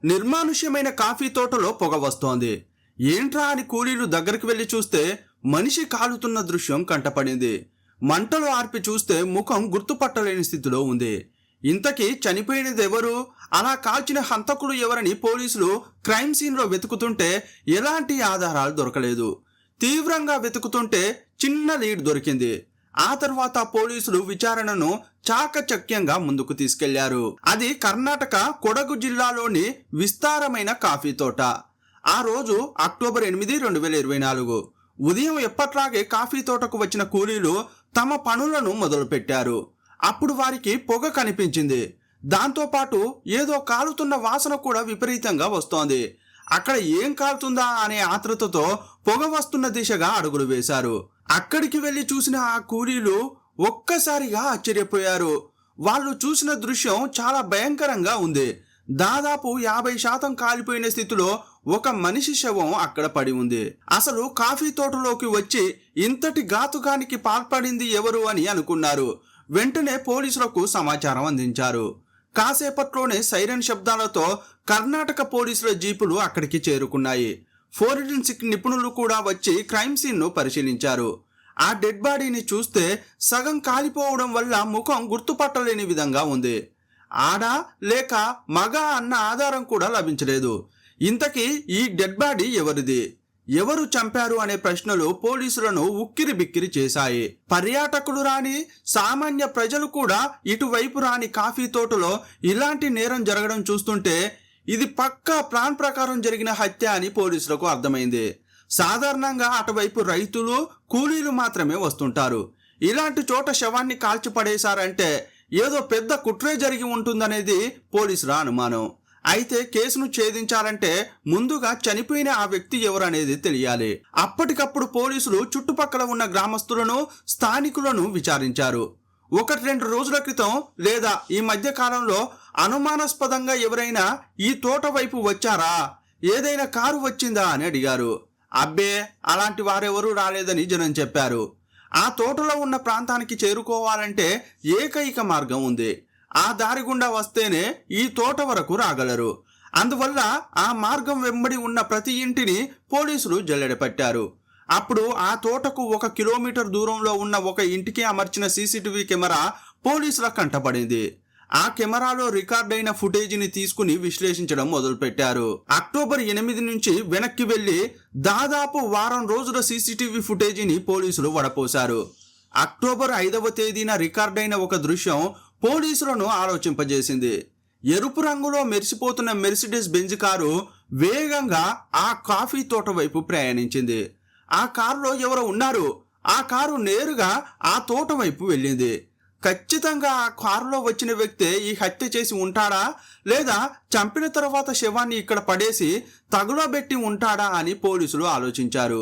నిర్మానుష్యమైన coffee తోటలో పొగ వస్తోంది. ఏంట్రా అని కూలీలు దగ్గరికి వెళ్లి చూస్తే మనిషి కాలుతున్న దృశ్యం కంటపడింది. మంటలు ఆర్పి చూస్తే ముఖం గుర్తుపట్టలేని స్థితిలో ఉంది. ఇంతకీ చనిపోయినది ఎవరు, అలా కాల్చిన హంతకుడు ఎవరని పోలీసులు క్రైమ్ సీన్లో వెతుకుతుంటే ఎలాంటి ఆధారాలు దొరకలేదు. తీవ్రంగా వెతుకుతుంటే చిన్న లీడ్ దొరికింది. ఆ తర్వాత పోలీసులు విచారణను చాకచక్యంగా ముందుకు తీసుకెళ్లారు. అది కర్ణాటక కొడగు జిల్లాలోని విస్తారమైన కాఫీ తోట. ఆ రోజు అక్టోబర్ 8, 2024 ఉదయం ఎప్పట్లాగే కాఫీ తోటకు వచ్చిన కూలీలు తమ పనులను మొదలుపెట్టారు. అప్పుడు వారికి పొగ కనిపించింది. దాంతోపాటు ఏదో కాలుతున్న వాసన కూడా విపరీతంగా వస్తోంది. అక్కడ ఏం కాలుతుందా అనే ఆతృతతో పొగ వస్తున్న దిశగా అడుగులు వేశారు. అక్కడికి వెళ్లి చూసిన ఆ కూలీలు ఒక్కసారిగా ఆశ్చర్యపోయారు. వాళ్ళు చూసిన దృశ్యం చాలా భయంకరంగా ఉంది. దాదాపు 50% కాలిపోయిన స్థితిలో ఒక మనిషి శవం అక్కడ పడి ఉంది. అసలు కాఫీ తోటలోకి వచ్చి ఇంతటి ఘాతుకానికి పాల్పడింది ఎవరు అని అనుకున్నారు. వెంటనే పోలీసులకు సమాచారం అందించారు. కాసేపట్లోనే సైరన్ శబ్దాలతో కర్ణాటక పోలీసుల జీపులు అక్కడికి చేరుకున్నాయి. ఫోరెన్సిక్ నిపుణులు కూడా వచ్చి క్రైమ్ సీన్ను పరిశీలించారు. ఆ డెడ్ బాడీని చూస్తే సగం కాలిపోవడం వల్ల ముఖం గుర్తుపట్టలేని విధంగా ఉంది. ఆడ లేక మగ అన్న ఆధారం కూడా లభించలేదు. ఇంతకీ ఈ డెడ్ బాడీ ఎవరిది, ఎవరు చంపారు అనే ప్రశ్నలు పోలీసులను ఉక్కిరి బిక్కిరి చేశాయి. పర్యాటకులు రాని, సామాన్య ప్రజలు కూడా ఇటువైపు రాని కాఫీ తోటలో ఇలాంటి నేరం జరగడం చూస్తుంటే ఇది పక్కా ప్లాన్ ప్రకారం జరిగిన హత్య అని పోలీసులకు అర్థమైంది. సాధారణంగా అటువైపు రైతులు, కూలీలు మాత్రమే వస్తుంటారు. ఇలాంటి చోట శవాన్ని కాల్చి పడేశారంటే ఏదో పెద్ద కుట్రే జరిగి ఉంటుందనేది పోలీసుల అనుమానం. అయితే కేసును ఛేదించాలంటే ముందుగా చనిపోయిన ఆ వ్యక్తి ఎవరనేది తెలియాలి. అప్పటికప్పుడు పోలీసులు చుట్టుపక్కల ఉన్న గ్రామస్తులను, స్థానికులను విచారించారు. 1-2 రోజుల క్రితం లేదా ఈ మధ్య కాలంలో అనుమానాస్పదంగా ఎవరైనా ఈ తోట వైపు వచ్చారా, ఏదైనా కారు వచ్చిందా అని అడిగారు. అబ్బే, అలాంటి వారెవరూ రాలేదని జనం చెప్పారు. ఆ తోటలో ఉన్న ప్రాంతానికి చేరుకోవాలంటే ఏకైక మార్గం ఉంది. ఆ దారి గుండా వస్తేనే ఈ తోట వరకు రాగలరు. అందువల్ల ఆ మార్గం వెంబడి ఉన్న ప్రతి ఇంటిని పోలీసులు జల్లెడపట్టారు. అప్పుడు ఆ తోటకు 1 కిలోమీటర్ దూరంలో ఉన్న ఒక ఇంటికి అమర్చిన సీసీటీవీ కెమెరా పోలీసుల కంటపడింది. ఆ కెమెరాలో రికార్డైన ఫుటేజీని తీసుకుని విశ్లేషించడం మొదలుపెట్టారు. అక్టోబర్ 8 నుంచి వెనక్కి వెళ్లి దాదాపు వారం రోజుల సీసీటీవీ ఫుటేజీని పోలీసులు వడపోశారు. అక్టోబర్ 5వ తేదీన రికార్డైన ఒక దృశ్యం పోలీసులను ఆలోచింపజేసింది. ఎరుపు రంగులో మెరిసిపోతున్న మెర్సిడెస్ బెంజ్ కారు వేగంగా ఆ కాఫీ తోట వైపు ప్రయాణించింది. ఆ కారులో ఎవరో ఉన్నారు. ఆ కారు నేరుగా ఆ తోట వైపు వెళ్ళింది. ఖచ్చితంగా ఆ కారులో వచ్చిన వ్యక్తే ఈ హత్య చేసి ఉంటాడా, లేదా చంపిన తర్వాత శవాన్ని ఇక్కడ పడేసి తగులబెట్టి ఉంటాడా అని పోలీసులు ఆలోచించారు.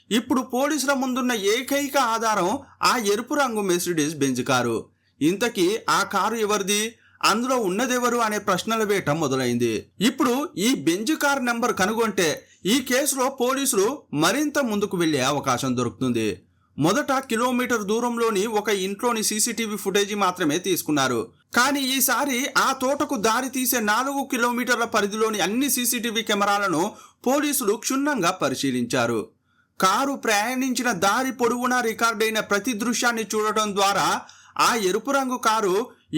ఇప్పుడు పోలీసుల ముందున్న ఏకైక ఆధారం ఆ ఎరుపు రంగు మెర్సిడెస్ బెంజ్ కారు. ఇంతకీ ఆ కారు ఎవరిది, అందులో ఉన్నదెవరు అనే ప్రశ్నల వేట మొదలైంది. ఇప్పుడు ఈ బెంజ్ కార్ నెంబర్ కనుగొంటే ఈ కేసులో పోలీసులు మరింత ముందుకు వెళ్లే అవకాశం దొరుకుతుంది. మొదట కిలోమీటర్ దూరంలోని ఒక ఇంట్లోని సీసీటీవీ ఫుటేజీ మాత్రమే తీసుకున్నారు. కానీ ఈసారి ఆ తోటకు దారి తీసే 4 కిలోమీటర్ల పరిధిలోని అన్ని సీసీటీవీ కెమెరాలను పోలీసులు క్షుణ్ణంగా పరిశీలించారు. కారు ప్రయాణించిన దారి పొడవునా రికార్డైన ప్రతి దృశ్యాన్ని చూడటం ద్వారా ఆ ఎరుపు రంగు కారు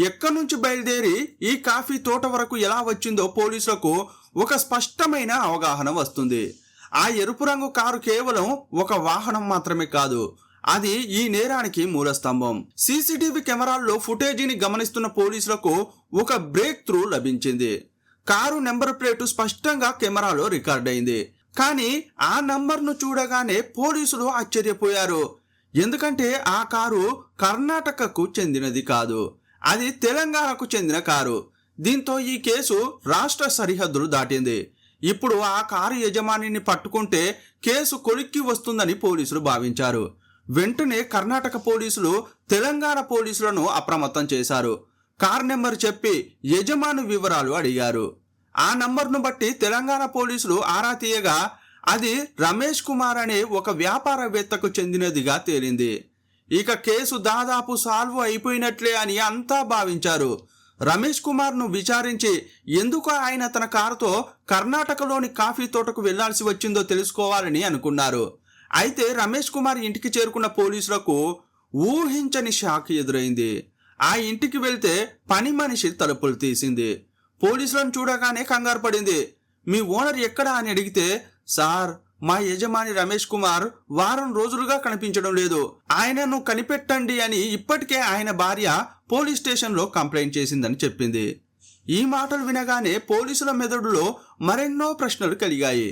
ఎక్కడి నుంచి బయలుదేరి ఈ కాఫీ తోట వరకు ఎలా వచ్చిందో పోలీసులకు ఒక స్పష్టమైన అవగాహన వస్తుంది. ఆ ఎరుపు రంగు కారు కేవలం ఒక వాహనం మాత్రమే కాదు, అది ఈ నేరానికి మూలస్తంభం. సీసీటీవీ కెమెరాల్లో ఫుటేజీని గమనిస్తున్న పోలీసులకు ఒక బ్రేక్ త్రూ లభించింది. కారు నెంబర్ ప్లేటు స్పష్టంగా కెమెరాలో రికార్డ్ అయింది. కానీ ఆ నంబర్ను చూడగానే పోలీసులు ఆశ్చర్యపోయారు. ఎందుకంటే ఆ కారు కర్ణాటకకు చెందినది కాదు, అది తెలంగాణకు చెందిన కారు. దీంతో ఈ కేసు రాష్ట్ర సరిహద్దులు దాటింది. ఇప్పుడు ఆ కారు యజమానిని పట్టుకుంటే కేసు కొలిక్కి వస్తుందని పోలీసులు భావించారు. వెంటనే కర్ణాటక పోలీసులు తెలంగాణ పోలీసులను అప్రమత్తం చేశారు. కార్ నెంబర్ చెప్పి యజమాని వివరాలు అడిగారు. ఆ నంబర్ను బట్టి తెలంగాణ పోలీసులు ఆరా తీయగా అది రమేష్ కుమార్ అనే ఒక వ్యాపారవేత్తకు చెందినదిగా తేలింది. ఇక కేసు దాదాపు సాల్వ్ అయిపోయినట్లే అని అంతా భావించారు. రమేష్ కుమార్ను విచారించి ఎందుకు ఆయన తన కారుతో కర్ణాటకలోని కాఫీ తోటకు వెళ్లాల్సి వచ్చిందో తెలుసుకోవాలని అనుకున్నారు. అయితే రమేష్ కుమార్ ఇంటికి చేరుకున్న పోలీసులకు ఊహించని షాక్ ఎదురైంది. ఆ ఇంటికి వెళ్తే పని మనిషి తలుపులు తీసింది. పోలీసులను చూడగానే కంగారు పడింది. మీ ఓనర్ ఎక్కడా అని అడిగితే, సార్ మా యజమాని రమేష్ కుమార్ వారం రోజులుగా కనిపించడం లేదు, ఆయనను కనిపెట్టండి అని ఇప్పటికే ఆయన భార్య పోలీస్ స్టేషన్లో కంప్లైంట్ చేసిందని చెప్పింది. ఈ మాటలు వినగానే పోలీసుల మెదడులో మరెన్నో ప్రశ్నలు కలిగాయి.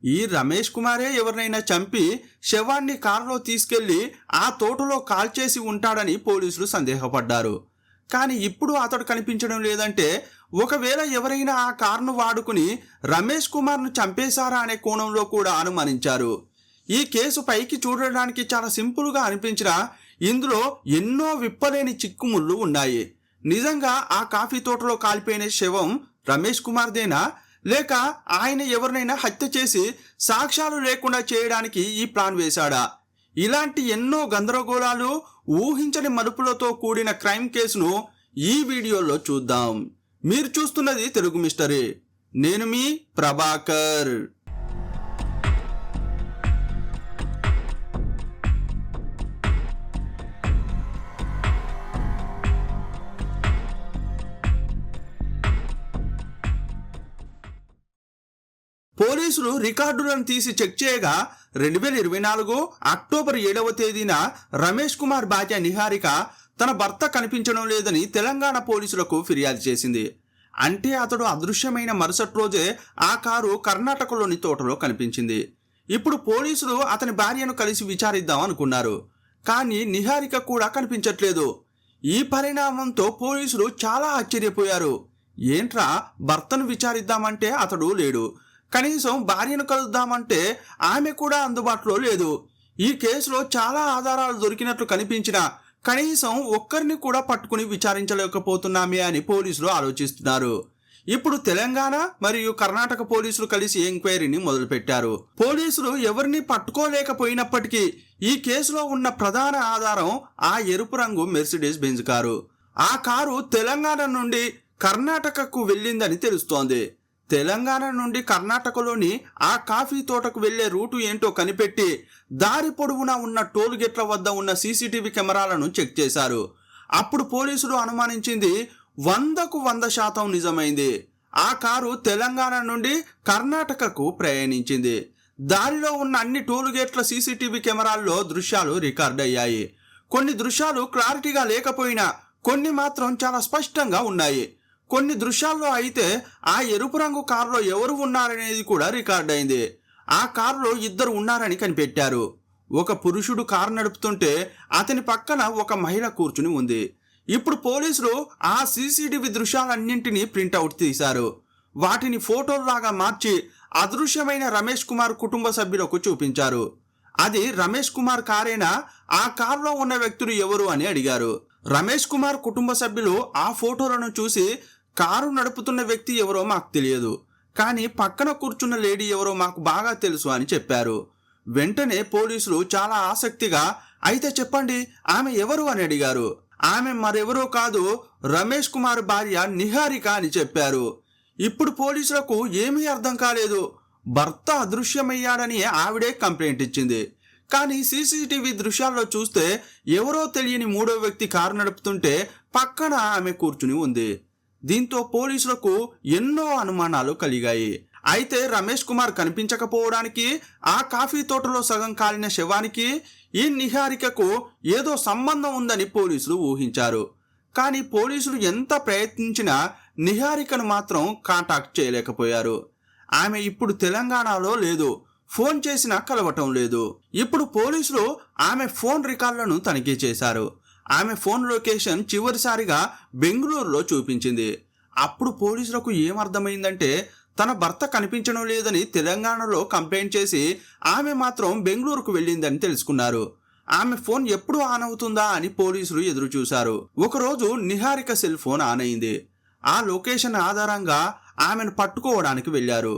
ఈ రమేష్ కుమారే ఎవరినైనా చంపి శవాన్ని కారులో తీసుకెళ్లి ఆ తోటలో కాల్చేసి ఉంటాడని పోలీసులు సందేహపడ్డారు. కానీ ఇప్పుడు అతడు కనిపించడం లేదంటే ఒకవేళ ఎవరైనా ఆ కారును వాడుకుని రమేష్ కుమార్ను చంపేశారా అనే కోణంలో కూడా అనుమానించారు. ఈ కేసు పైకి చూడడానికి చాలా సింపుల్గా అనిపించినా ఇందులో ఎన్నో విప్పలేని చిక్కుముళ్ళు ఉన్నాయి. నిజంగా ఆ కాఫీ తోటలో కాలిపోయిన శవం రమేష్ కుమార్దేనా, లేక ఆయన ఎవరినైనా హత్య చేసి సాక్ష్యాలు లేకుండా చేయడానికి ఈ ప్లాన్ వేశాడా? ఇలాంటి ఎన్నో గందరగోళాలు, ఊహించని మలుపులతో కూడిన క్రైమ్ కేసును ఈ వీడియోలో చూద్దాం. మీరు చూస్తున్నది తెలుగు మిస్టరీ. నేను మీ ప్రభాకర్. పోలీసులు రికార్డులను తీసి చెక్ చేయగా 2024 అక్టోబర్ 7వ తేదీన రమేష్ కుమార్ భార్య నిహారిక తన భర్త కనిపించడం లేదని తెలంగాణ పోలీసులకు ఫిర్యాదు చేసింది. అంటే అతడు అదృశ్యమైన మరుసటి రోజే ఆ కారు కర్ణాటకలోని తోటలో కనిపించింది. ఇప్పుడు పోలీసులు అతని భార్యను కలిసి విచారిద్దాం అనుకున్నారు. కానీ నిహారిక కూడా కనిపించట్లేదు. ఈ పరిణామంతో పోలీసులు చాలా ఆశ్చర్యపోయారు. ఏంట్రా, భర్తను విచారిద్దామంటే అతడు లేడు, కనీసం భార్యను కలుద్దామంటే ఆమె కూడా అందుబాటులో లేదు. ఈ కేసులో చాలా ఆధారాలు దొరికినట్లు కనిపించినా కనీసం ఒక్కరిని కూడా పట్టుకుని విచారించలేకపోతున్నామే అని పోలీసులు ఆలోచిస్తున్నారు. ఇప్పుడు తెలంగాణ మరియు కర్ణాటక పోలీసులు కలిసి ఎంక్వైరీని మొదలుపెట్టారు. పోలీసులు ఎవరిని పట్టుకోలేకపోయినప్పటికీ ఈ కేసులో ఉన్న ప్రధాన ఆధారం ఆ ఎరుపు రంగు మెర్సిడెస్ బెంజ్ కారు. ఆ కారు తెలంగాణ నుండి కర్ణాటకకు వెళ్ళిందని తెలుస్తోంది. తెలంగాణ నుండి కర్ణాటకలోని ఆ కాఫీ తోటకు వెళ్లే రూటు ఏంటో కనిపెట్టి దారి పొడవునా ఉన్న టోల్ గేట్ల వద్ద ఉన్న సీసీటీవీ కెమెరాలను చెక్ చేశారు. అప్పుడు పోలీసులు అనుమానించింది 100కు 100% నిజమైంది. ఆ కారు తెలంగాణ నుండి కర్ణాటకకు ప్రయాణించింది. దారిలో ఉన్న అన్ని టోల్ గేట్ల సీసీటీవీ కెమెరాల్లో దృశ్యాలు రికార్డ్ అయ్యాయి. కొన్ని దృశ్యాలు క్లారిటీగా లేకపోయినా కొన్ని మాత్రం చాలా స్పష్టంగా ఉన్నాయి. కొన్ని దృశ్యాల్లో అయితే ఆ ఎరుపు రంగు కారులో ఎవరు ఉన్నారనేది కూడా రికార్డ్ అయింది. ఆ కారులో 2 ఉన్నారని కనిపెట్టారు. ఒక పురుషుడు కారు నడుపుతుంటే అతని పక్కన ఒక మహిళ కూర్చుని ఉంది. ఇప్పుడు పోలీసులు ఆ సీసీటీవీ దృశ్యాలన్నింటినీ ప్రింట్అవుట్ తీశారు. వాటిని ఫోటోల్లాగా మార్చి అదృశ్యమైన రమేష్ కుమార్ కుటుంబ సభ్యులకు చూపించారు. అది రమేష్ కుమార్ కారేనా, ఆ కారులో ఉన్న వ్యక్తులు ఎవరు అని అడిగారు. రమేష్ కుమార్ కుటుంబ సభ్యులు ఆ ఫోటోలను చూసి కారు నడుపుతున్న వ్యక్తి ఎవరో మాకు తెలియదు, కానీ పక్కన కూర్చున్న లేడీ ఎవరో మాకు బాగా తెలుసు అని చెప్పారు. వెంటనే పోలీసులు చాలా ఆసక్తిగా, అయితే చెప్పండి ఆమె ఎవరు అని అడిగారు. ఆమె మరెవరో కాదు, రమేష్ కుమార్ భార్య నిహారిక అని చెప్పారు. ఇప్పుడు పోలీసులకు ఏమీ అర్థం కాలేదు. భర్త అదృశ్యమయ్యాడని ఆవిడే కంప్లైంట్ ఇచ్చింది. కానీ సీసీటీవీ దృశ్యాల్లో చూస్తే ఎవరో తెలియని 3వ వ్యక్తి కారు నడుపుతుంటే పక్కన ఆమె కూర్చుని ఉంది. దీంతో పోలీసులకు ఎన్నో అనుమానాలు కలిగాయి. అయితే రమేష్ కుమార్ కనిపించకపోవడానికి, ఆ కాఫీ తోటలో సగం కాలిన శవానికి ఈ నిహారికకు ఏదో సంబంధం ఉందని పోలీసులు ఊహించారు. కానీ పోలీసులు ఎంత ప్రయత్నించినా నిహారికను మాత్రం కాంటాక్ట్ చేయలేకపోయారు. ఆమె ఇప్పుడు తెలంగాణలో లేదు, ఫోన్ చేసినా కలవటం లేదు. ఇప్పుడు పోలీసులు ఆమె ఫోన్ రికార్డులను తనిఖీ చేశారు. ఆమె ఫోన్ లొకేషన్ చివరిసారిగా బెంగళూరులో చూపించింది. అప్పుడు పోలీసులకు ఏమర్థమైందంటే తన భర్త కనిపించడం లేదని తెలంగాణలో కంప్లైంట్ చేసి ఆమె మాత్రం బెంగళూరుకు వెళ్ళిందని తెలుసుకున్నారు. ఆమె ఫోన్ ఎప్పుడు ఆన్ అవుతుందా అని పోలీసులు ఎదురు చూశారు. ఒకరోజు నిహారిక సెల్ ఫోన్ ఆన్ అయింది. ఆ లొకేషన్ ఆధారంగా ఆమెను పట్టుకోవడానికి వెళ్లారు.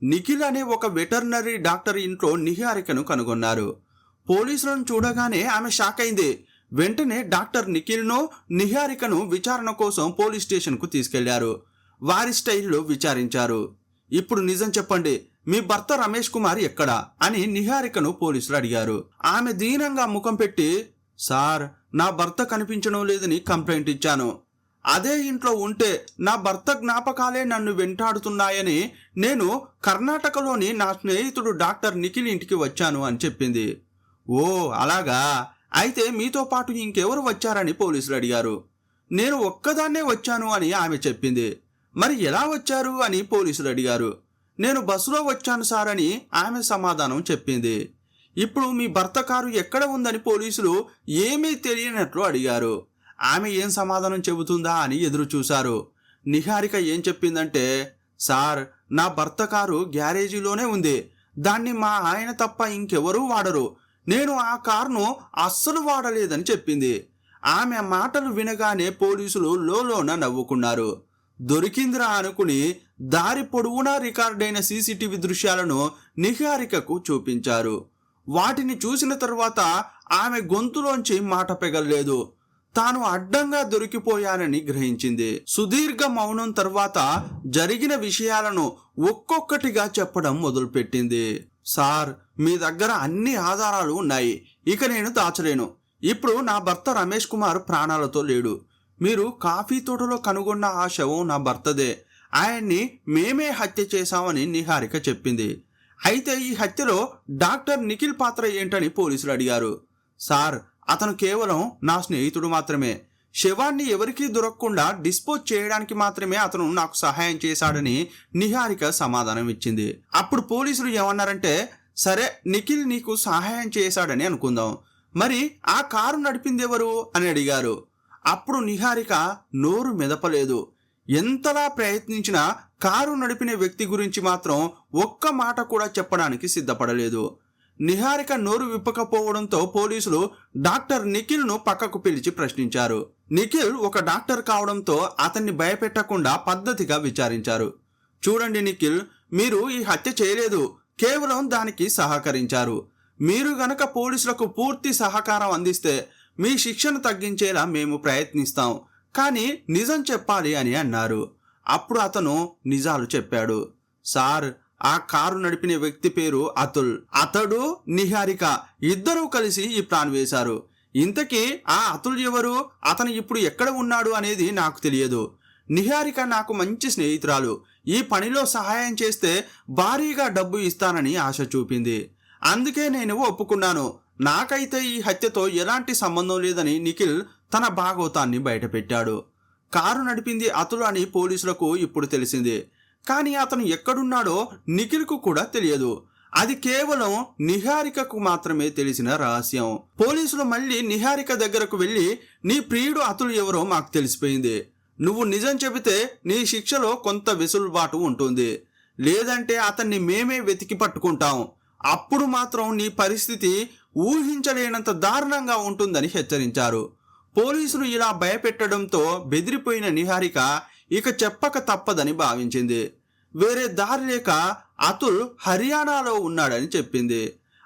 నిఖిల్ అనే ఒక వెటర్నరీ డాక్టర్ ఇంట్లో నిహారికను కనుగొన్నారు. పోలీసులను చూడగానే ఆమె షాక్ అయింది. వెంటనే డాక్టర్ నిఖిల్ను నిహారికను విచారణ కోసం పోలీస్ స్టేషన్కు తీసుకెళ్లారు. వారి స్టైల్లో విచారించారు. ఇప్పుడు నిజం చెప్పండి, మీ భర్త రమేష్ కుమార్ ఎక్కడా అని నిహారికను పోలీసులు అడిగారు. ఆమె దీనంగా ముఖం పెట్టి, సార్, నా భర్త కనిపించడం లేదని కంప్లైంట్ ఇచ్చాను. అదే ఇంట్లో ఉంటే నా భర్త జ్ఞాపకాలే నన్ను వెంటాడుతున్నాయని నేను కర్ణాటకలోని నా స్నేహితుడు డాక్టర్ నిఖిల్ ఇంటికి వచ్చాను అని చెప్పింది. ఓ అలాగా, అయితే మీతో పాటు ఇంకెవరు వచ్చారని పోలీసులు అడిగారు. నేను ఒక్కదాన్నే వచ్చాను అని ఆమె చెప్పింది. మరి ఎలా వచ్చారు అని పోలీసులు అడిగారు. నేను బస్సులో వచ్చాను సార్ అని ఆమె సమాధానం చెప్పింది. ఇప్పుడు మీ భర్త కారు ఎక్కడ ఉందని పోలీసులు ఏమీ తెలియనట్లు అడిగారు. ఆమె ఏం సమాధానం చెబుతుందా అని ఎదురు చూశారు. నిహారిక ఏం చెప్పిందంటే, సార్, నా భర్త కారు గ్యారేజీలోనే ఉంది. దాన్ని మా ఆయన తప్ప ఇంకెవరూ వాడరు. నేను ఆ కారును అస్సలు వాడలేదని చెప్పింది. ఆమె మాటలు వినగానే పోలీసులు లోలోన నవ్వుకున్నారు. దొరికిందిరా అనుకుని దారి పొడవునా రికార్డైన సీసీటీవీ దృశ్యాలను నిహారికకు చూపించారు. వాటిని చూసిన తర్వాత ఆమె గొంతులోంచి మాట పెగల్లేదు. తాను అడ్డంగా దొరికిపోయానని గ్రహించింది. సుదీర్ఘ మౌనం తర్వాత జరిగిన విషయాలను ఒక్కొక్కటిగా చెప్పడం మొదలుపెట్టింది. సార్, మీ దగ్గర అన్ని ఆధారాలు ఉన్నాయి. ఇక నేను దాచలేను. ఇప్పుడు నా భర్త రమేష్ కుమార్ ప్రాణాలతో లేడు. మీరు కాఫీ తోటలో కనుగొన్న ఆ శవం నా భర్తదే. ఆయన్ని మేమే హత్య చేశామని నిహారిక చెప్పింది. అయితే ఈ హత్యలో డాక్టర్ నిఖిల్ పాత్ర ఏంటని పోలీసులు అడిగారు. సార్, అతను కేవలం నా స్నేహితుడు మాత్రమే. శవాన్ని ఎవరికీ దొరకకుండా డిస్పోజ్ చేయడానికి మాత్రమే అతను నాకు సహాయం చేశాడని నిహారిక సమాధానం ఇచ్చింది. అప్పుడు పోలీసులు ఏమన్నారంటే, సరే, నిఖిల్ నీకు సహాయం చేశాడని అనుకుందాం, మరి ఆ కారు నడిపింది ఎవరు అని అడిగారు. అప్పుడు నిహారిక నోరు మెదపలేదు. ఎంతలా ప్రయత్నించినా కారు నడిపిన వ్యక్తి గురించి మాత్రం ఒక్క మాట కూడా చెప్పడానికి సిద్ధపడలేదు. నిహారిక నోరు విప్పకపోవడంతో పోలీసులు డాక్టర్ నిఖిల్ను పక్కకు పిలిచి ప్రశ్నించారు. నిఖిల్ ఒక డాక్టర్ కావడంతో అతన్ని భయపెట్టకుండా పద్ధతిగా విచారించారు. చూడండి నిఖిల్, మీరు ఈ హత్య చేయలేదు, కేవలం దానికి సహకరించారు. మీరు గనక పోలీసులకు పూర్తి సహకారం అందిస్తే మీ శిక్షను తగ్గించేలా మేము ప్రయత్నిస్తాం, కానీ నిజం చెప్పాలి అని అన్నారు. అప్పుడు అతను నిజాలు చెప్పాడు. సార్, ఆ కారు నడిపిన వ్యక్తి పేరు అతుల్. అతడు నిహారిక ఇద్దరూ కలిసి ఈ ప్లాన్ వేశారు. ఇంతకీ ఆ అతుల్ ఎవరు, అతను ఇప్పుడు ఎక్కడ ఉన్నాడు అనేది నాకు తెలియదు. నిహారిక నాకు మంచి స్నేహితురాలు. ఈ పనిలో సహాయం చేస్తే భారీగా డబ్బు ఇస్తానని ఆశ చూపింది. అందుకే నేను ఒప్పుకున్నాను. నాకైతే ఈ హత్యతో ఎలాంటి సంబంధం లేదని నిఖిల్ తన భాగోతాన్ని బయటపెట్టాడు. కారు నడిపింది అతుల్ అని పోలీసులకు ఇప్పుడు తెలిసింది. కానీ అతను ఎక్కడున్నాడో నిఖిల్కు కూడా తెలియదు. అది కేవలం నిహారికకు మాత్రమే తెలిసిన రహస్యం. పోలీసులు మళ్ళీ నిహారిక దగ్గరకు వెళ్ళి, నీ ప్రియుడు అతుల్ ఎవరో మాకు తెలిసిపోయింది. నువ్వు నిజం చెబితే నీ శిక్షలో కొంత వెసులుబాటు ఉంటుంది, లేదంటే అతన్ని మేమే వెతికి పట్టుకుంటాం. అప్పుడు మాత్రం నీ పరిస్థితి ఊహించలేనంత దారుణంగా ఉంటుందని హెచ్చరించారు. పోలీసులు ఇలా భయపెట్టడంతో బెదిరిపోయిన నిహారిక ఇక చెప్పక తప్పదని భావించింది. వేరే దారి లేక అతుల్ హర్యానాలో ఉన్నాడని చెప్పింది.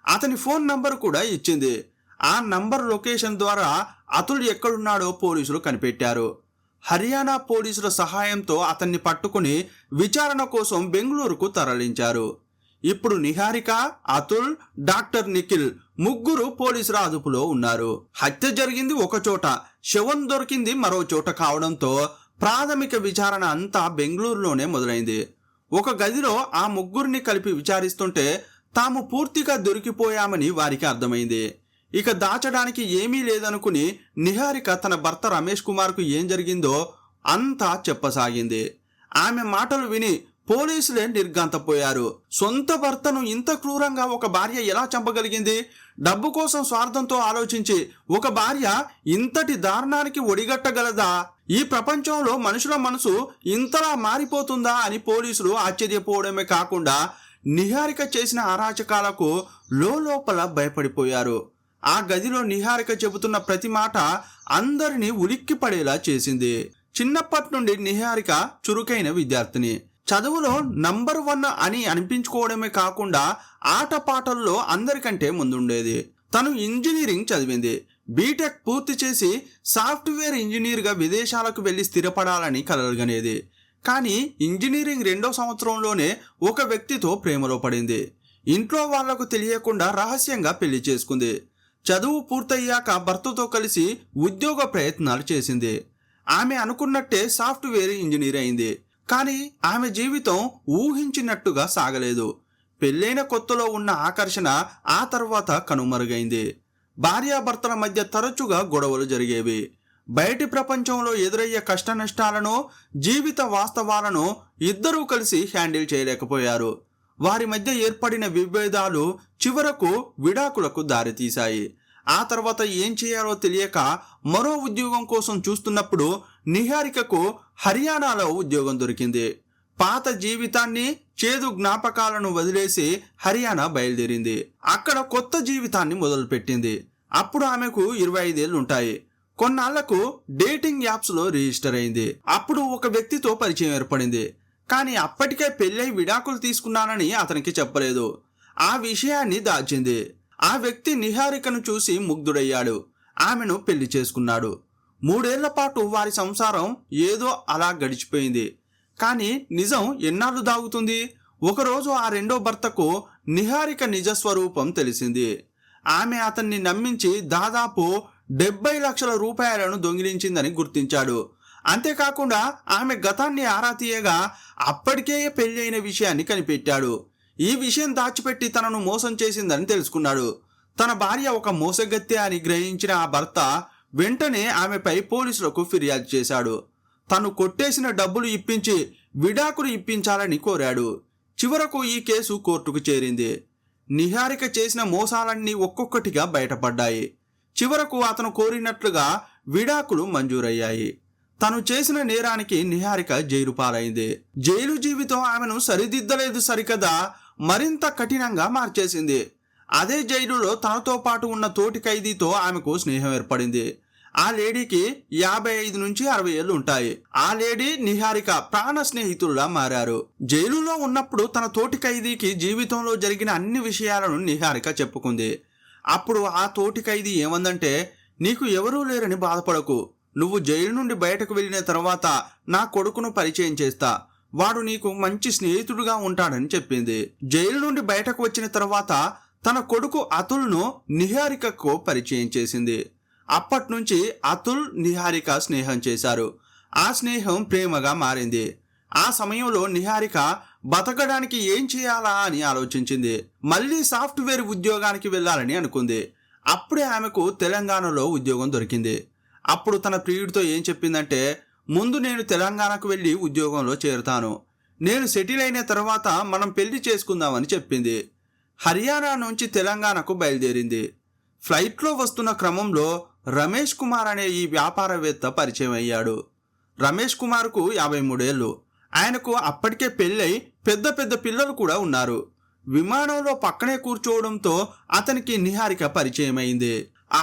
అతని ఫోన్ నంబర్ కూడా ఇచ్చింది. ఆ నంబర్ లొకేషన్ ద్వారా అతుల్ ఎక్కడున్నాడో పోలీసులు కనిపెట్టారు. హర్యానా పోలీసుల సహాయంతో అతన్ని పట్టుకుని విచారణ కోసం బెంగళూరుకు తరలించారు. ఇప్పుడు నిహారిక, అతుల్, డాక్టర్ నిఖిల్ ముగ్గురు పోలీసుల అదుపులో ఉన్నారు. హత్య జరిగింది ఒక చోట, శవం దొరికింది మరో చోట కావడంతో ప్రాథమిక విచారణ అంతా బెంగళూరులోనే మొదలైంది. ఒక గదిలో ఆ ముగ్గురిని కలిపి విచారిస్తుంటే తాము పూర్తిగా దొరికిపోయామని వారికి అర్థమైంది. ఇక దాచడానికి ఏమీ లేదనుకుని నిహారిక తన భర్త రమేష్ కుమార్కు ఏం జరిగిందో అంతా చెప్పసాగింది. ఆమె మాటలు విని పోలీసులే నిర్ఘాంతపోయారు. సొంత భర్తను ఇంత క్రూరంగా ఒక భార్య ఎలా చంపగలిగింది? డబ్బు కోసం స్వార్థంతో ఆలోచించి ఒక భార్య ఇంతటి దారుణానికి ఒడిగట్టగలదా? ఈ ప్రపంచంలో మనుషుల మనసు ఇంతలా మారిపోతుందా అని పోలీసులు ఆశ్చర్యపోవడమే కాకుండా నిహారిక చేసిన అరాచకాలకు లోపల భయపడిపోయారు. ఆ గదిలో నిహారిక చెబుతున్న ప్రతి మాట అందరినీ ఉలిక్కి పడేలా చేసింది. చిన్నప్పటి నుండి నిహారిక చురుకైన విద్యార్థిని. చదువులో నంబర్ 1 అని అనిపించుకోవడమే కాకుండా ఆటపాటల్లో అందరికంటే ముందుండేది. తను ఇంజనీరింగ్ చదివింది. బీటెక్ పూర్తి చేసి సాఫ్ట్వేర్ ఇంజనీర్గా విదేశాలకు వెళ్ళి స్థిరపడాలని కలలుగనేది. కానీ ఇంజనీరింగ్ 2వ సంవత్సరంలోనే ఒక వ్యక్తితో ప్రేమలో పడింది. ఇంట్లో వాళ్లకు తెలియకుండా రహస్యంగా పెళ్లి చేసుకుంది. చదువు పూర్తయ్యాక భర్తతో కలిసి ఉద్యోగ ప్రయత్నాలు చేసింది. ఆమె అనుకున్నట్టే సాఫ్ట్వేర్ ఇంజనీర్ అయింది. కానీ ఆమె జీవితం ఊహించినట్టుగా సాగలేదు. పెళ్ళైన కొత్తలో ఉన్న ఆకర్షణ ఆ తర్వాత కనుమరుగైంది. భార్యాభర్తల మధ్య తరచుగా గొడవలు జరిగేవి. బయటి ప్రపంచంలో ఎదురయ్యే కష్ట నష్టాలను, జీవిత వాస్తవాలను ఇద్దరూ కలిసి హ్యాండిల్ చేయలేకపోయారు. వారి మధ్య ఏర్పడిన విభేదాలు చివరకు విడాకులకు దారితీశాయి. ఆ తర్వాత ఏం చేయాలో తెలియక మరో ఉద్యోగం కోసం చూస్తున్నప్పుడు నిహారికకు హర్యానాలో ఉద్యోగం దొరికింది. పాత జీవితాన్ని, చేదు జ్ఞాపకాలను వదిలేసి హర్యానా బయలుదేరింది. అక్కడ కొత్త జీవితాన్ని మొదలుపెట్టింది. అప్పుడు ఆమెకు 25 ఏళ్ళు ఉంటాయి. కొన్నాళ్లకు డేటింగ్ యాప్స్లో రిజిస్టర్ అయింది. అప్పుడు ఒక వ్యక్తితో పరిచయం ఏర్పడింది. కానీ అప్పటికే పెళ్ళై విడాకులు తీసుకున్నానని అతనికి చెప్పలేదు. ఆ విషయాన్ని దాచింది. ఆ వ్యక్తి నిహారికను చూసి ముగ్ధుడయ్యాడు. ఆమెను పెళ్లి చేసుకున్నాడు. 3 ఏళ్ల పాటు వారి సంసారం ఏదో అలా గడిచిపోయింది. కానీ నిజం ఎన్నాళ్ళు దాగుతుంది? ఒకరోజు ఆ రెండో భర్తకు నిహారిక నిజస్వరూపం తెలిసింది. ఆమె అతన్ని నమ్మించి దాదాపు 70 లక్షల రూపాయలను దొంగిలించిందని గుర్తించాడు. అంతేకాకుండా ఆమె గతాన్ని ఆరా తీయగా అప్పటికే పెళ్లి అయిన విషయాన్ని కనిపెట్టాడు. ఈ విషయం దాచిపెట్టి తనను మోసం చేసిందని తెలుసుకున్నాడు. తన భార్య ఒక మోసగత్తె అని గ్రహించిన ఆ భర్త వెంటనే ఆమెపై పోలీసులకు ఫిర్యాదు చేశాడు. తను కొట్టేసిన డబ్బులు ఇప్పించి విడాకులు ఇప్పించాలని కోరాడు. చివరకు ఈ కేసు కోర్టుకు చేరింది. నిహారిక చేసిన మోసాలన్నీ ఒక్కొక్కటిగా బయటపడ్డాయి. చివరకు అతను కోరినట్లుగా విడాకులు మంజూరయ్యాయి. తను చేసిన నేరానికి నిహారిక జైలు పాలైంది. జైలు జీవితం ఆమెను సరిదిద్దలేదు సరికదా, మరింత కఠినంగా మార్చేసింది. అదే జైలులో తనతో పాటు ఉన్న తోటి ఖైదీతో ఆమెకు స్నేహం ఏర్పడింది. ఆ లేడీకి 55 నుంచి 60 ఏళ్ళు ఉంటాయి. ఆ లేడీ నిహారిక ప్రాణ స్నేహితుల్లా మారారు. జైలులో ఉన్నప్పుడు తన తోటి ఖైదీకి జీవితంలో జరిగిన అన్ని విషయాలను నిహారిక చెప్పుకుంది. అప్పుడు ఆ తోటి ఖైదీ ఏమందంటే, నీకు ఎవరూ లేరని బాధపడకు. నువ్వు జైలు నుండి బయటకు వెళ్ళిన తర్వాత నా కొడుకును పరిచయం చేస్తా. వాడు నీకు మంచి స్నేహితుడుగా ఉంటాడని చెప్పింది. జైలు నుండి బయటకు వచ్చిన తర్వాత తన కొడుకు అతుల్ను నిహారికకు పరిచయం చేసింది. అప్పటి నుంచి అతుల్, నిహారిక స్నేహం చేశారు. ఆ స్నేహం ప్రేమగా మారింది. ఆ సమయంలో నిహారిక బతకడానికి ఏం చేయాలా అని ఆలోచించింది. మళ్ళీ సాఫ్ట్వేర్ ఉద్యోగానికి వెళ్ళాలని అనుకుంది. అప్పుడే ఆమెకు తెలంగాణలో ఉద్యోగం దొరికింది. అప్పుడు తన ప్రియుడితో ఏం చెప్పిందంటే, ముందు నేను తెలంగాణకు వెళ్ళి ఉద్యోగంలో చేరుతాను. నేను సెటిల్ అయిన తర్వాత మనం పెళ్లి చేసుకుందామని చెప్పింది. హర్యానా నుంచి తెలంగాణకు బయలుదేరింది. ఫ్లైట్లో వస్తున్న క్రమంలో రమేష్ కుమార్ అనే ఈ వ్యాపారవేత్త పరిచయం అయ్యాడు. రమేష్ కుమార్కు 53 ఏళ్ళు. ఆయనకు అప్పటికే పెళ్ళై పెద్ద పెద్ద పిల్లలు కూడా ఉన్నారు. విమానంలో పక్కనే కూర్చోవడంతో అతనికి నిహారిక పరిచయం అయింది.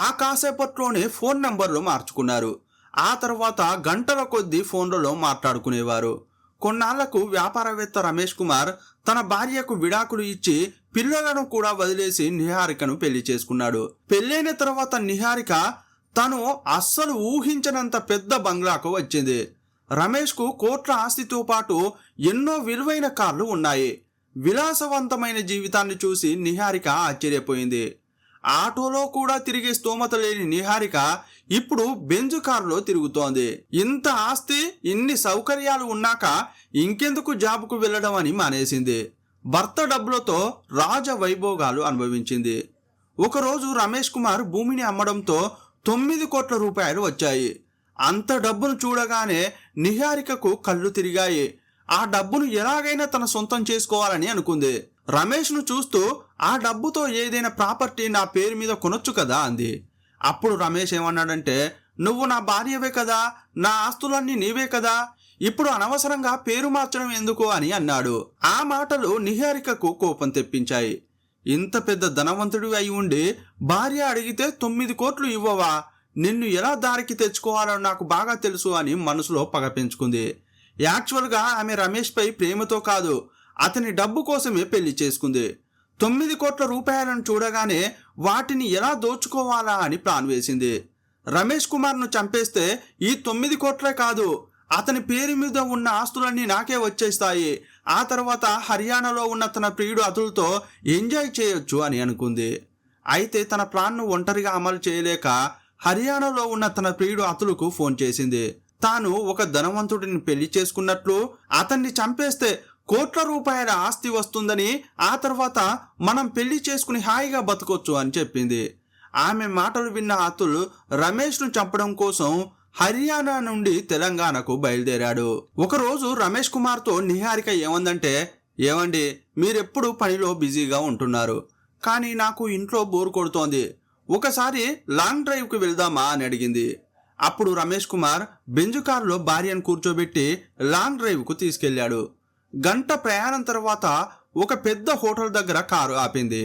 ఆ కాసేపట్లోనే ఫోన్ నంబర్లు మార్చుకున్నారు. ఆ తర్వాత గంటల కొద్దీ ఫోన్లలో మాట్లాడుకునేవారు. కొన్నాళ్లకు వ్యాపారవేత్త రమేష్ కుమార్ తన భార్యకు విడాకులు ఇచ్చి పిల్లలను కూడా వదిలేసి నిహారికను పెళ్లి చేసుకున్నాడు. పెళ్ళైన తర్వాత నిహారిక తను అస్సలు ఊహించనంత పెద్ద బంగ్లాకు వచ్చింది. రమేష్కు కోట్ల ఆస్తితో పాటు ఎన్నో విలువైన కార్లు ఉన్నాయి. విలాసవంతమైన జీవితాన్ని చూసి నిహారిక ఆశ్చర్యపోయింది. ఆటోలో కూడా తిరిగే స్తోమత లేని నిహారిక ఇప్పుడు బెంజు కారులో తిరుగుతోంది. ఇంత ఆస్తి, ఇన్ని సౌకర్యాలు ఉన్నాక ఇంకెందుకు జాబుకు వెళ్ళడం అని మానేసింది. భర్త డబ్బులతో రాజ వైభోగాలు అనుభవించింది. ఒకరోజు రమేష్ కుమార్ భూమిని అమ్మడంతో 9 కోట్ల రూపాయలు వచ్చాయి. అంత డబ్బును చూడగానే నిహారికకు కళ్ళు తిరిగాయి. ఆ డబ్బును ఎలాగైనా తన సొంతం చేసుకోవాలని అనుకుంది. రమేష్ను చూస్తూ, ఆ డబ్బుతో ఏదైనా ప్రాపర్టీ నా పేరు మీద కొనొచ్చు కదా అంది. అప్పుడు రమేష్ ఏమన్నాడంటే, నువ్వు నా భార్యవే కదా, నా ఆస్తులన్నీ నీవే కదా, ఇప్పుడు అనవసరంగా పేరు మార్చడం ఎందుకు అని అన్నాడు. ఆ మాటలు నిహారికకు కోపం తెప్పించాయి. ఇంత పెద్ద ధనవంతుడి అయి ఉండి భార్య అడిగితే 9 కోట్లు ఇవ్వవా? నిన్ను ఎలా దారికి తెచ్చుకోవాలో నాకు బాగా తెలుసు అని మనసులో పగ పెంచుకుంది. యాక్చువల్గా ఆమె రమేష్పై ప్రేమతో కాదు, అతని డబ్బు కోసమే పెళ్లి చేసుకుంది. 9 కోట్ల రూపాయలను చూడగానే వాటిని ఎలా దోచుకోవాలా అని ప్లాన్ వేసింది. రమేష్ కుమార్ను చంపేస్తే ఈ 9 కోట్లే కాదు, అతని పేరు మీద ఉన్న ఆస్తులన్నీ నాకే వచ్చేస్తాయి. ఆ తర్వాత హర్యానాలో ఉన్న తన ప్రియుడు అతుల్తో ఎంజాయ్ చేయొచ్చు అని అనుకుంది. అయితే తన ప్లాన్ను ఒంటరిగా అమలు చేయలేక హర్యానాలో ఉన్న తన ప్రియుడు అతులుకు ఫోన్ చేసింది. తాను ఒక ధనవంతుడిని పెళ్లి చేసుకున్నట్లు, అతన్ని చంపేస్తే కోట్ల రూపాయల ఆస్తి వస్తుందని, ఆ తర్వాత మనం పెళ్లి చేసుకుని హాయిగా బతకొచ్చు అని చెప్పింది. ఆమె మాటలు విన్న అతుల్ రమేష్ను చంపడం కోసం హర్యానా నుండి తెలంగాణకు బయలుదేరాడు. ఒకరోజు రమేష్ కుమార్తో నిహారిక ఏమందంటే, ఏమండి, మీరెప్పుడు పనిలో బిజీగా ఉంటున్నారు, కానీ నాకు ఇంట్లో బోర్ కొడుతోంది, ఒకసారి లాంగ్ డ్రైవ్కి వెళ్దామా అని అడిగింది. అప్పుడు రమేష్ కుమార్ బెంజు కారులో భార్యను కూర్చోబెట్టి లాంగ్ డ్రైవ్కు తీసుకెళ్లాడు. గంట ప్రయాణం తర్వాత ఒక పెద్ద హోటల్ దగ్గర కారు ఆపింది.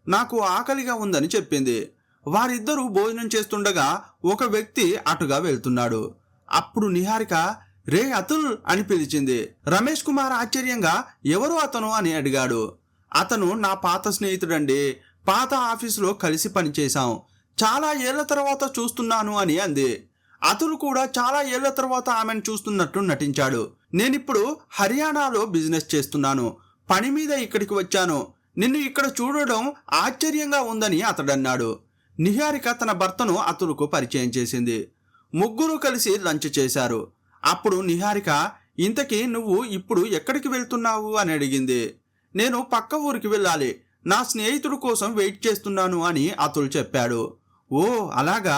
నాకు ఆకలిగా ఉందని చెప్పింది. వారిద్దరూ భోజనం చేస్తుండగా ఒక వ్యక్తి అటుగా వెళ్తున్నాడు. అప్పుడు నిహారిక రే అతుల్ అని పిలిచింది. రమేష్ కుమార్ ఆశ్చర్యంగా ఎవరు అతను అని అడిగాడు. అతను నా పాత స్నేహితుడండి, పాత ఆఫీసులో కలిసి పనిచేశాం, చాలా ఏళ్ల తర్వాత చూస్తున్నాను అని అంది. అతుల్ కూడా చాలా ఏళ్ల తర్వాత ఆమెను చూస్తున్నట్లు నటించాడు. నేనిప్పుడు హర్యానాలో బిజినెస్ చేస్తున్నాను, పని మీద ఇక్కడికి వచ్చాను, నిన్ను ఇక్కడ చూడడం ఆశ్చర్యంగా ఉందని అతడన్నాడు. నిహారిక తన భర్తను అతుల్కు పరిచయం చేసింది. ముగ్గురు కలిసి లంచ్ చేశారు. అప్పుడు నిహారిక ఇంతకీ నువ్వు ఇప్పుడు ఎక్కడికి వెళ్తున్నావు అని అడిగింది. నేను పక్క ఊరికి వెళ్ళాలి, నా స్నేహితుడి కోసం వెయిట్ చేస్తున్నాను అని అతుల్ చెప్పాడు. ఓ అలాగా,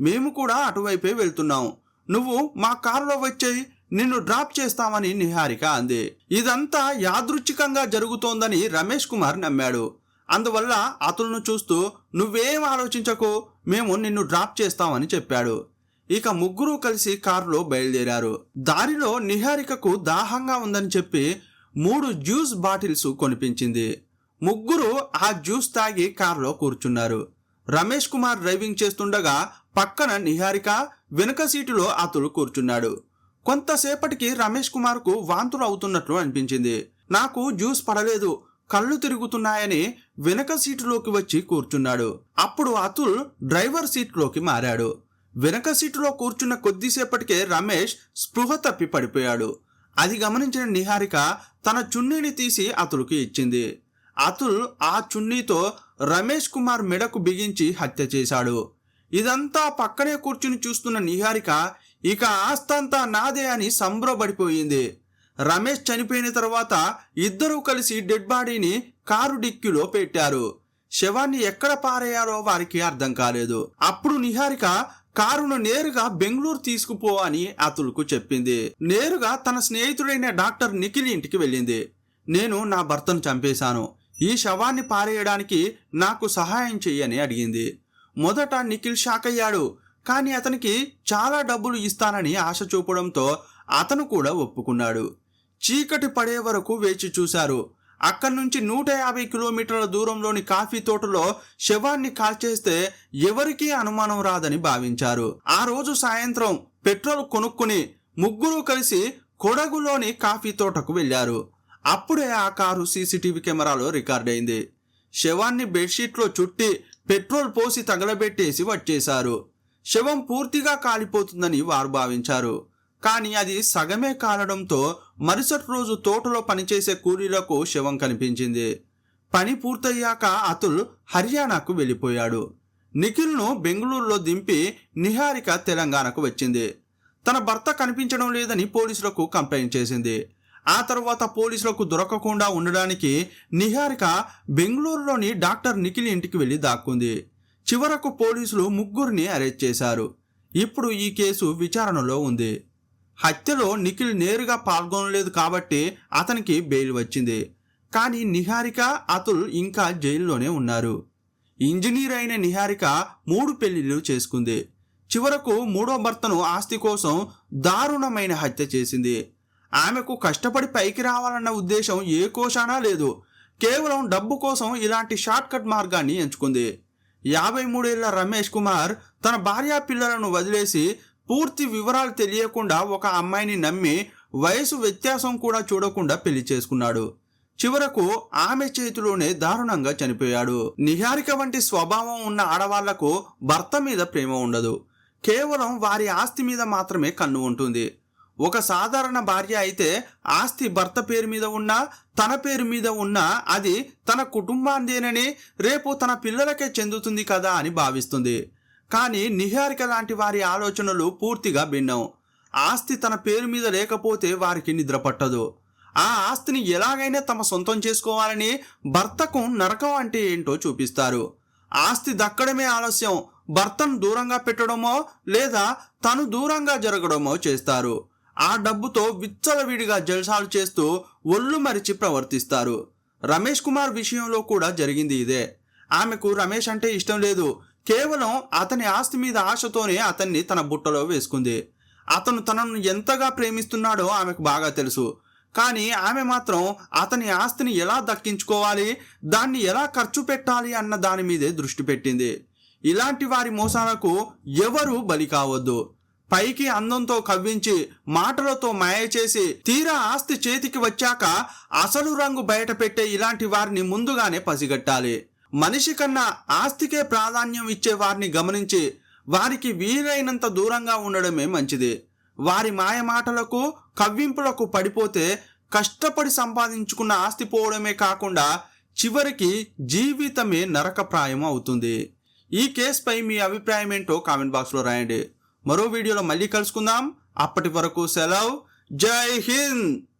మేము కూడా అటువైపే వెళ్తున్నాం, నువ్వు మా కారులో వచ్చేయి, నిన్ను డ్రాప్ చేస్తామని నిహారిక అంది. ఇదంతా యాదృచ్ఛికంగా జరుగుతోందని రమేష్ కుమార్ నమ్మాడు. అందువల్ల అతుల్ను చూస్తూ నువ్వేం ఆలోచించకు, మేము నిన్ను డ్రాప్ చేస్తామని చెప్పాడు. ఇక ముగ్గురు కలిసి కారులో బయలుదేరారు. దారిలో నిహారికకు దాహంగా ఉందని చెప్పి 3 జ్యూస్ బాటిల్స్ కొనిపించింది. ముగ్గురు ఆ జ్యూస్ తాగి కారులో కూర్చున్నారు. రమేష్ కుమార్ డ్రైవింగ్ చేస్తుండగా పక్కన నిహారిక, వెనుక సీటులో అతుల్ కూర్చున్నాడు. కొంతసేపటికి రమేష్ కుమార్కు వాంతులు అవుతున్నట్లు అనిపించింది. నాకు జ్యూస్ పడలేదు, కళ్ళు తిరుగుతున్నాయని వెనక సీటులోకి వచ్చి కూర్చున్నాడు. అప్పుడు అతుల్ డ్రైవర్ సీట్లోకి మారాడు. వెనక సీటులో కూర్చున్న కొద్దిసేపటికే రమేష్ స్పృహ తప్పి పడిపోయాడు. అది గమనించిన నిహారిక తన చున్నీని తీసి అతుల్కి ఇచ్చింది. అతుల్ ఆ చున్నీతో రమేష్ కుమార్ మెడకు బిగించి హత్య చేశాడు. ఇదంతా పక్కనే కూర్చుని చూస్తున్న నిహారిక ఇక ఆస్తంతా నాదే అని సంబరపడిపోయింది. రమేష్ చనిపోయిన తర్వాత ఇద్దరూ కలిసి డెడ్ బాడీని కారు డిక్కీలో పెట్టారు. శవాన్ని ఎక్కడ పారేయాలో వారికి అర్థం కాలేదు. అప్పుడు నిహారిక కారును నేరుగా బెంగళూరు తీసుకుపో అని అతుల్కు చెప్పింది. నేరుగా తన స్నేహితుడైన డాక్టర్ నిఖిల్ ఇంటికి వెళ్ళింది. నేను నా భర్తను చంపేశాను, ఈ శవాన్ని పారేయడానికి నాకు సహాయం చెయ్యని అడిగింది. మొదట నిఖిల్ షాక్ అయ్యాడు, కానీ అతనికి చాలా డబ్బులు ఇస్తానని ఆశ చూపడంతో అతను కూడా ఒప్పుకున్నాడు. చీకటి పడే వరకు వేచి చూశారు. అక్కడి నుంచి 150 కిలోమీటర్ల దూరంలోని కాఫీ తోటలో శవాన్ని కాల్చేస్తే ఎవరికీ అనుమానం రాదని భావించారు. ఆ రోజు సాయంత్రం పెట్రోల్ కొనుక్కుని ముగ్గురు కలిసి కొడగులోని కాఫీ తోటకు వెళ్లారు. అప్పుడే ఆ కారు సీసీటీవీ కెమెరాలో రికార్డ్ అయింది. శవాన్ని బెడ్షీట్లో చుట్టి పెట్రోల్ పోసి తగలబెట్టేసి వచ్చేశారు. శవం పూర్తిగా కాలిపోతుందని వారు భావించారు. కానీ అది సగమే కాలడంతో మరుసటి రోజు తోటలో పనిచేసే కూలీలకు శవం కనిపించింది. పని పూర్తయ్యాక అతుల్ హర్యానాకు వెళ్ళిపోయాడు. నిఖిల్ను బెంగళూరులో దింపి నిహారిక తెలంగాణకు వచ్చింది. తన భర్త కనిపించడం లేదని పోలీసులకు కంప్లైంట్ చేసింది. ఆ తర్వాత పోలీసులకు దొరకకుండా ఉండడానికి నిహారిక బెంగళూరులోని డాక్టర్ నిఖిల్ ఇంటికి వెళ్ళి దాక్కుంది. చివరకు పోలీసులు ముగ్గురిని అరెస్ట్ చేశారు. ఇప్పుడు ఈ కేసు విచారణలో ఉంది. హత్యలో నిఖిల్ నేరుగా పాల్గొనలేదు కాబట్టి అతనికి బెయిల్ వచ్చింది. కానీ నిహారిక, అతుల్ ఇంకా జైల్లోనే ఉన్నారు. ఇంజనీర్ అయిన నిహారిక 3 పెళ్లిళ్ళు చేసుకుంది. చివరకు 3వ భర్తను ఆస్తి కోసం దారుణమైన హత్య చేసింది. ఆమెకు కష్టపడి పైకి రావాలన్న ఉద్దేశం ఏ కోశానా లేదు. కేవలం డబ్బు కోసం ఇలాంటి షార్ట్ కట్ మార్గాన్ని ఎంచుకుంది. 53 ఏళ్ల రమేష్ కుమార్ తన భార్యా పిల్లలను వదిలేసి పూర్తి వివరాలు తెలియకుండా ఒక అమ్మాయిని నమ్మి వయసు వ్యత్యాసం కూడా చూడకుండా పెళ్లి చేసుకున్నాడు. చివరకు ఆమె చేతిలోనే దారుణంగా చనిపోయాడు. నిహారిక వంటి స్వభావం ఉన్న ఆడవాళ్లకు భర్త మీద ప్రేమ ఉండదు. కేవలం వారి ఆస్తి మీద మాత్రమే కన్ను ఉంటుంది. ఒక సాధారణ భార్య అయితే ఆస్తి భర్త పేరు మీద ఉన్నా, తన పేరు మీద ఉన్నా అది తన కుటుంబాందేనని, రేపు తన పిల్లలకే చెందుతుంది కదా అని భావిస్తుంది. కానీ నిహారిక లాంటి వారి ఆలోచనలు పూర్తిగా భిన్నం. ఆస్తి తన పేరు మీద లేకపోతే వారికి నిద్ర పట్టదు. ఆ ఆస్తిని ఎలాగైనా తమ సొంతం చేసుకోవాలని భర్తకు నరకం అంటే ఏంటో చూపిస్తారు. ఆస్తి దక్కడమే ఆలస్యం, భర్తను దూరంగా పెట్టడమో లేదా తను దూరంగా జరగడమో చేస్తారు. ఆ డబ్బుతో విచ్చలవిడిగా జల్సాలు చేస్తూ ఒళ్ళు మరిచి ప్రవర్తిస్తారు. రమేష్ కుమార్ విషయంలో కూడా జరిగింది ఇదే. ఆమెకు రమేష్ అంటే ఇష్టం లేదు. కేవలం అతని ఆస్తి మీద ఆశతోనే అతన్ని తన బుట్టలో వేసుకుంది. అతను తనను ఎంతగా ప్రేమిస్తున్నాడో ఆమెకు బాగా తెలుసు. కానీ ఆమె మాత్రం అతని ఆస్తిని ఎలా దక్కించుకోవాలి, దాన్ని ఎలా ఖర్చు పెట్టాలి అన్న దాని మీదే దృష్టి పెట్టింది. ఇలాంటి వారి మోసాలకు ఎవరూ బలి కావద్దు. పైకి అందంతో కవ్వించి, మాటలతో మాయ చేసి, తీరా ఆస్తి చేతికి వచ్చాక అసలు రంగు బయట పెట్టే ఇలాంటి వారిని ముందుగానే పసిగట్టాలి. మనిషి కన్నా ఆస్తికే ప్రాధాన్యం ఇచ్చే వారిని గమనించి వారికి వీలైనంత దూరంగా ఉండడమే మంచిది. వారి మాయ మాటలకు, కవ్వింపులకు పడిపోతే కష్టపడి సంపాదించుకున్న ఆస్తి పోవడమే కాకుండా చివరికి జీవితమే నరకప్రాయం అవుతుంది. ఈ కేసుపై మీ అభిప్రాయం ఏంటో కామెంట్ బాక్స్లో రాయండి. మరో వీడియోలో మళ్ళీ కలుసుకుందాం. అప్పటి వరకు సెలవు. జై హింద్.